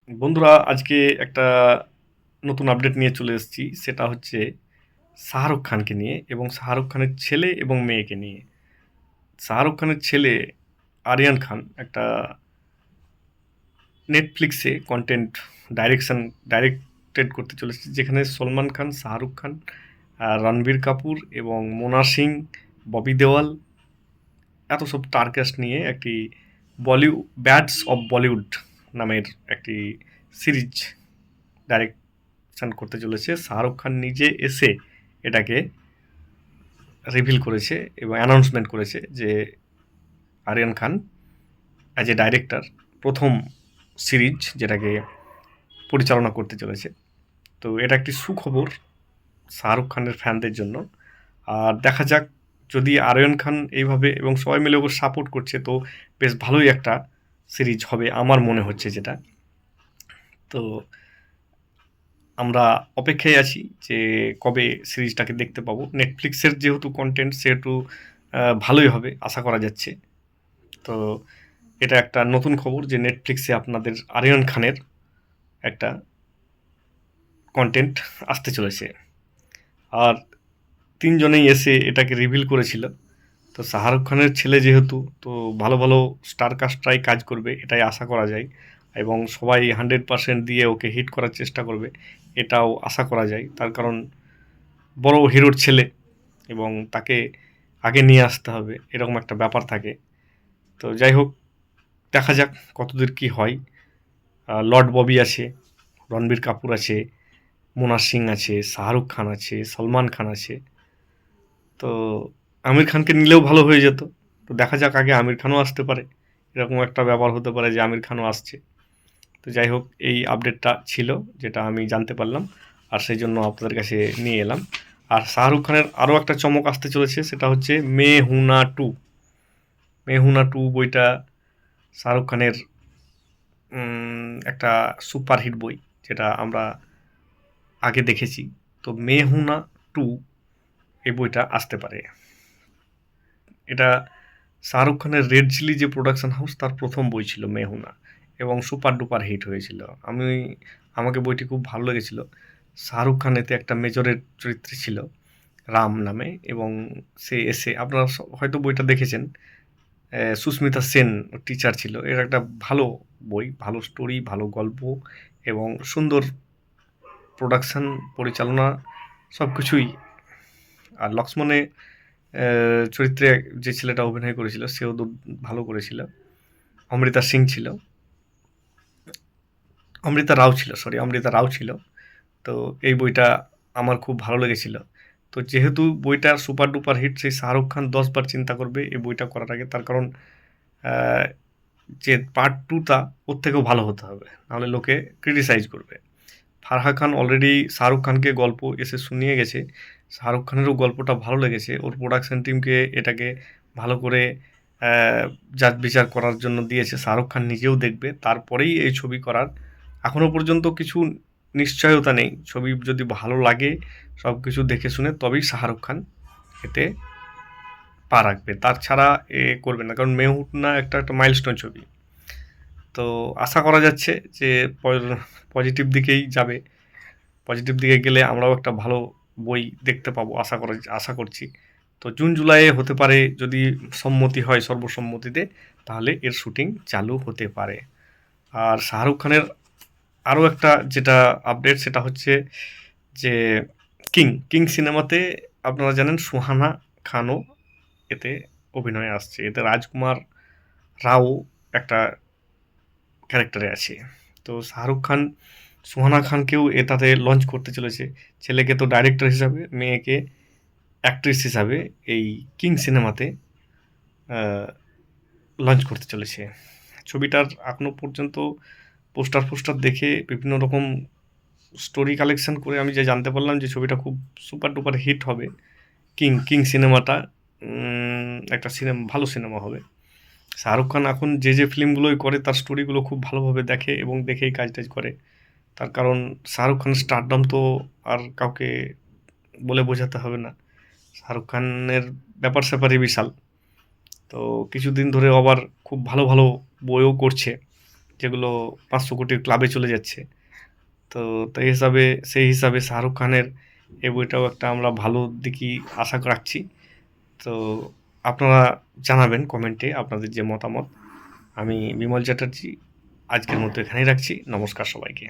বন্ধুরা আজকে একটা নতুন আপডেট নিয়ে চলে এসেছি। সেটা হচ্ছে শাহরুখ খানকে নিয়ে এবং শাহরুখ খানের ছেলে এবং মেয়েকে নিয়ে। শাহরুখ খানের ছেলে আরিয়ান খান একটা নেটফ্লিক্সে কন্টেন্ট ডাইরেক্টেড করতে চলেছে, যেখানে সলমান খান, শাহরুখ খান, রণবীর কাপুর এবং মোনা সিং, ববি দেওয়াল এত সব টারকাস্ট নিয়ে একটি ব্যাডস অফ বলিউড নামের একটি সিরিজ ডাইরেকশন করতে চলেছে। শাহরুখ খান নিজে এসে এটাকে রিভিল করেছে এবং অ্যানাউন্সমেন্ট করেছে যে আরিয়ান খান অ্যাজ এ ডাইরেক্টর প্রথম সিরিজ যেটাকে পরিচালনা করতে চলেছে। তো এটা একটি সুখবর শাহরুখ খানের ফ্যানদের জন্য। আর দেখা যাক, যদি আরিয়ান খান এইভাবে এবং সবাই মিলে ওকে সাপোর্ট করছে, তো বেশ ভালোই একটা সিরিজ হবে আমার মনে হচ্ছে যেটা। তো আমরা অপেক্ষায় আছি যে কবে সিরিজটাকে দেখতে পাবো। নেটফ্লিক্সের যেহেতু কন্টেন্ট, সেহেতু ভালোই হবে আশা করা যাচ্ছে। তো এটা একটা নতুন খবর যে নেটফ্লিক্সে আপনাদের আরিয়ান খানের একটা কন্টেন্ট আসতে চলেছে। আর তিনজনেই এসে এটাকে রিভিল করেছিল। তো শাহরুখ খানের ছেলে যেহেতু, তো ভালো ভালো স্টার কাস্টরাই কাজ করবে এটাই আশা করা যায়, এবং সবাই 100% দিয়ে ওকে হিট করার চেষ্টা করবে এটাও আশা করা যায়। তার কারণ বড় হিরোর ছেলে এবং তাকে আগে নিয়ে আসতে হবে, এরকম একটা ব্যাপার থাকে। তো যাই হোক, দেখা যাক কতদূর কি হয়। লর্ড ববি আছে, রণবীর কাপুর আছে, মোনা সিং আছে, শাহরুখ খান আছে, সলমান খান আছে। তো আমির খানকে নিলেও ভালো হয়ে যেত। তো দেখা যাক, আগে আমির খানও আসতে পারে, এরকম একটা ব্যাপার হতে পারে যে আমির খানও আসছে। তো যাই হোক, এই আপডেটটা ছিল যেটা আমি জানতে পারলাম, আর সেই জন্য আপনাদের কাছে নিয়ে এলাম। আর শাহরুখ খানের আরও একটা চমক আসতে চলেছে, সেটা হচ্ছে মে হুনা টু। মে হুনা টু বইটা শাহরুখ খানের একটা সুপারহিট বই, যেটা আমরা আগে দেখেছি। তো মে হুনা টু এই বইটা আসতে পারে। এটা শাহরুখ খানের রেড চিলি যে প্রোডাকশন হাউস, তার প্রথম বই ছিল মেহুনা, এবং সুপার ডুপার হিট হয়েছিল। আমাকে বইটি খুব ভালো লেগেছিল। শাহরুখ খান এতে একটা মেজরের চরিত্রে ছিল, রাম নামে, এবং সে এসে, আপনারা হয়তো বইটা দেখেছেন, সুস্মিতা সেন টিচার ছিল। এর একটা ভালো বই, ভালো স্টোরি, ভালো গল্প এবং সুন্দর প্রোডাকশন, পরিচালনা, সব কিছুই। আর লক্ষ্মণে চরিত্রে যে ছেলেটা অভিনয় করেছিল সেও ভালো করেছিল। অমৃতা সিং ছিল, অমৃতা রাও ছিল। তো এই বইটা আমার খুব ভালো লেগেছিল। তো যেহেতু বইটা সুপার ডুপার হিট, সেই শাহরুখ খান 10 বার চিন্তা করবে এই বইটা করার আগে। তার কারণ আহ, যে পার্ট টুটা ওর থেকেও ভালো হতে হবে, নাহলে লোকে ক্রিটিসাইজ করবে। ফারহা খান অলরেডি শাহরুখ খানকে গল্প এসে শুনিয়ে গেছে। শাহরুখ খানেরও গল্পটা ভালো লেগেছে। ওর প্রোডাকশন টিমকে এটাকে ভালো করে জাজ বিচার করার জন্য দিয়েছে। শাহরুখ খান নিজেও দেখবে, তারপরেই এই ছবি করার। এখনও পর্যন্ত কিছু নিশ্চয়তা নেই। ছবি যদি ভালো লাগে, সব কিছু দেখে শুনে, তবেই শাহরুখ খান এতে পা রাখবে। তাছাড়া করবে না, কারণ মেহুনা একটা একটা মাইলস্টোন ছবি। তো আশা করা যাচ্ছে যে পজিটিভ দিকেই যাবে। পজিটিভ দিকে গেলে আমরাও একটা ভালো বই দেখতে পাবো, আশা করছি। তো জুন জুলাইয়ে হতে পারে, যদি সম্মতি হয় সর্বসম্মতিতে, তাহলে এর শুটিং চালু হতে পারে। আর শাহরুখ খানের আরও একটা যেটা আপডেট, সেটা হচ্ছে যে কিং সিনেমাতে আপনারা জানেন সুহানা খানও এতে অভিনয়ে আসছে। এতে রাজকুমার রাও একটা ক্যারেক্টারে আছে। তো শাহরুখ খান সুহানা খানকেও এটাতে লঞ্চ করতে চলেছে। ছেলেকে তো ডাইরেক্টর হিসাবে, মেয়েকে অ্যাক্ট্রেস হিসাবে এই কিং সিনেমাতে লঞ্চ করতে চলেছে। ছবিটার এখনো পর্যন্ত পোস্টার দেখে বিভিন্ন রকম স্টোরি কালেকশন করে আমি যা জানতে পারলাম, যে ছবিটা খুব সুপার ডুপার হিট হবে। কিং সিনেমাটা একটা ভালো সিনেমা হবে। শাহরুখ খান এখন যে ফিল্মগুলোই করে, তার স্টোরিগুলো খুব ভালোভাবে দেখে এবং দেখেই কাজ টাজ করে। তার কারণ শাহরুখ খানের স্টারডম তো আর কাউকে বলে বোঝাতে হবে না। শাহরুখ খানের ব্যাপার-স্যাপারই বিশাল। তো কিছুদিন ধরে আবার খুব ভালো বইও করছে, যেগুলো 500 কোটির ক্লাবে চলে যাচ্ছে। তো তাই হিসাবে সেই হিসাবে শাহরুখ খানের এই বইটাও একটা আমরা ভালো দিকই আশা রাখছি। তো আপনারা জানাবেন কমেন্টে আপনাদের যে মতামত। আমি বিমল চ্যাটার্জি আজকের মতো এখানেই রাখছি। নমস্কার সবাইকে।